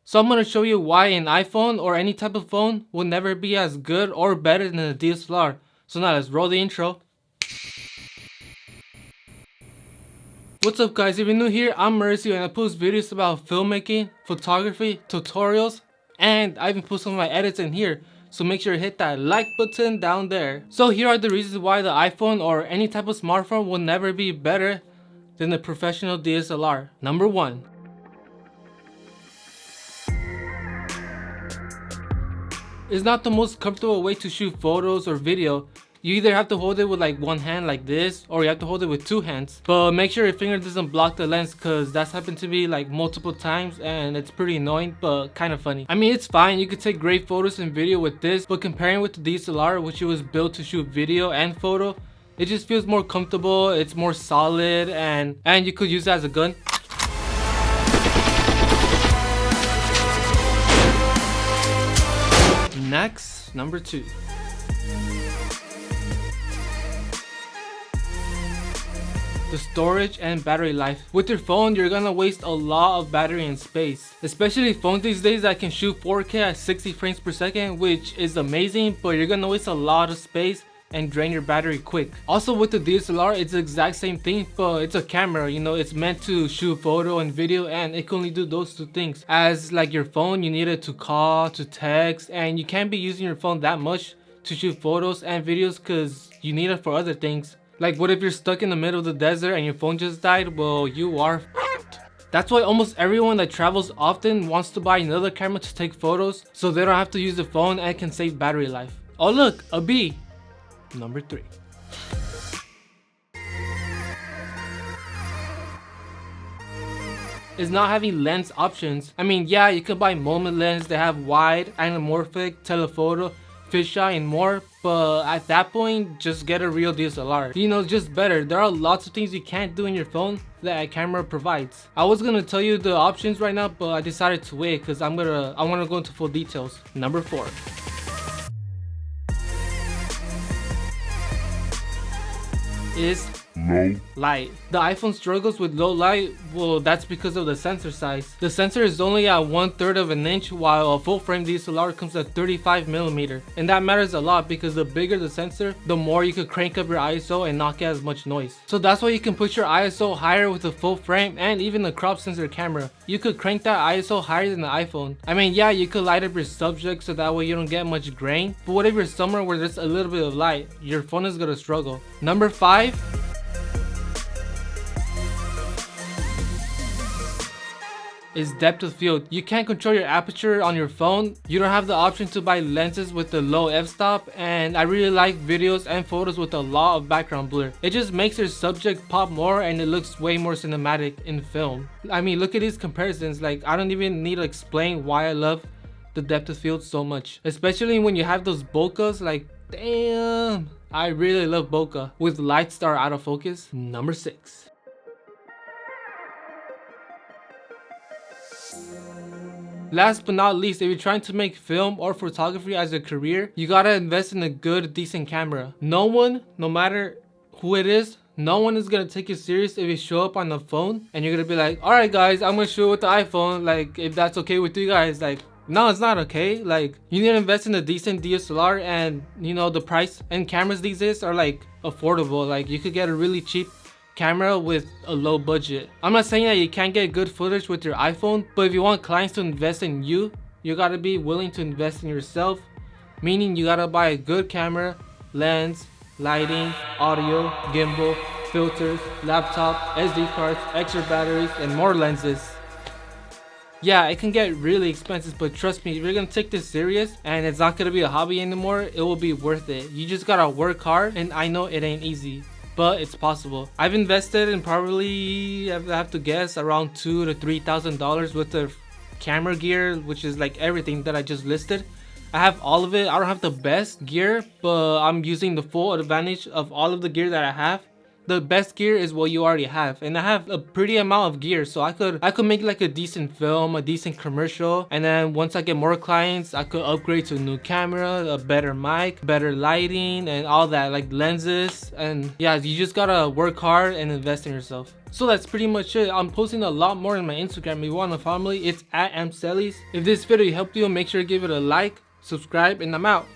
So I'm going to show you why an iPhone or any type of phone will never be as good or better than a DSLR. So now let's roll the intro. What's up guys, if you're new here, I'm Mercy and I post videos about filmmaking, photography, tutorials, and I even put some of my edits in here. So make sure to hit that like button down there. So here are the reasons why the iPhone or any type of smartphone will never be better than the professional DSLR. Number 1. It's not the most comfortable way to shoot photos or video. You either have to hold it with like one hand like this, or you have to hold it with two hands. But make sure your finger doesn't block the lens, cause that's happened to me like multiple times and it's pretty annoying but kind of funny. I mean, it's fine, you could take great photos and video with this, but comparing with the DSLR, which it was built to shoot video and photo, it just feels more comfortable, it's more solid, and you could use it as a gun. Next, number 2. The storage and battery life. With your phone, you're gonna waste a lot of battery and space, especially phones these days that can shoot 4K at 60 frames per second, which is amazing, but you're gonna waste a lot of space and drain your battery quick. Also with the DSLR, it's the exact same thing, but it's a camera, you know, it's meant to shoot photo and video, and it can only do those two things. As like your phone, you need it to call, to text, and you can't be using your phone that much to shoot photos and videos because you need it for other things. Like, what if you're stuck in the middle of the desert and your phone just died? Well, you are f***ed. That's why almost everyone that travels often wants to buy another camera to take photos, so they don't have to use the phone and can save battery life. Oh look, a bee. Number 3. Is not having lens options. I mean, yeah, you can buy moment lens, they have wide, anamorphic, telephoto, fisheye, and more, but at that point, just get a real DSLR. You know, just better. There are lots of things you can't do in your phone that a camera provides. I was gonna tell you the options right now, but I decided to wait because I want to go into full details. Number 4. Is low light. The iPhone struggles with low light. Well, that's because of the sensor size. The sensor is only at 1/3 of an inch, while a full frame DSLR comes at 35mm, and that matters a lot because the bigger the sensor, the more you could crank up your ISO and not get as much noise. So that's why you can push your ISO higher with a full frame and even the crop sensor camera. You could crank that ISO higher than the iPhone. I mean, yeah, you could light up your subject so that way you don't get much grain, but what if you're somewhere where there's a little bit of light? Your phone is gonna struggle. Number 5. Is depth of field. You can't control your aperture on your phone. You don't have the option to buy lenses with the low f-stop, and I really like videos and photos with a lot of background blur. It just makes your subject pop more and it looks way more cinematic in film. I mean, look at these comparisons. Like, I don't even need to explain why I love the depth of field so much, especially when you have those bokehs. Like, damn, I really love bokeh with lights that are out of focus. Number 6. Last but not least, if you're trying to make film or photography as a career, you gotta invest in a good, decent camera. No one, no matter who it is, no one is gonna take you serious if you show up on the phone and you're gonna be like, alright guys, I'm gonna shoot with the iPhone, like, if that's okay with you guys. Like, no, it's not okay. Like, you need to invest in a decent DSLR, and you know, the price and cameras these days are like affordable. Like, you could get a really cheap camera with a low budget. I'm not saying that you can't get good footage with your iPhone, but if you want clients to invest in you, you gotta be willing to invest in yourself, meaning you gotta buy a good camera, lens, lighting, audio, gimbal, filters, laptop, SD cards, extra batteries, and more lenses. Yeah, it can get really expensive, but trust me, if you're gonna take this serious and it's not gonna be a hobby anymore, it will be worth it. You just gotta work hard, and I know it ain't easy, but it's possible. I've invested in probably, I have to guess, around $2,000 to $3,000 with the camera gear, which is like everything that I just listed. I have all of it. I don't have the best gear, but I'm using the full advantage of all of the gear that I have the best gear is what you already have, and I have a pretty amount of gear, so I could make like a decent film, a decent commercial, and then once I get more clients, I could upgrade to a new camera, a better mic, better lighting, and all that, like lenses. And yeah, you just gotta work hard and invest in yourself. So that's pretty much it. I'm posting a lot more on my Instagram. If you want to follow me, it's @amcelis. If this video helped you, make sure to give it a like, subscribe, and I'm out.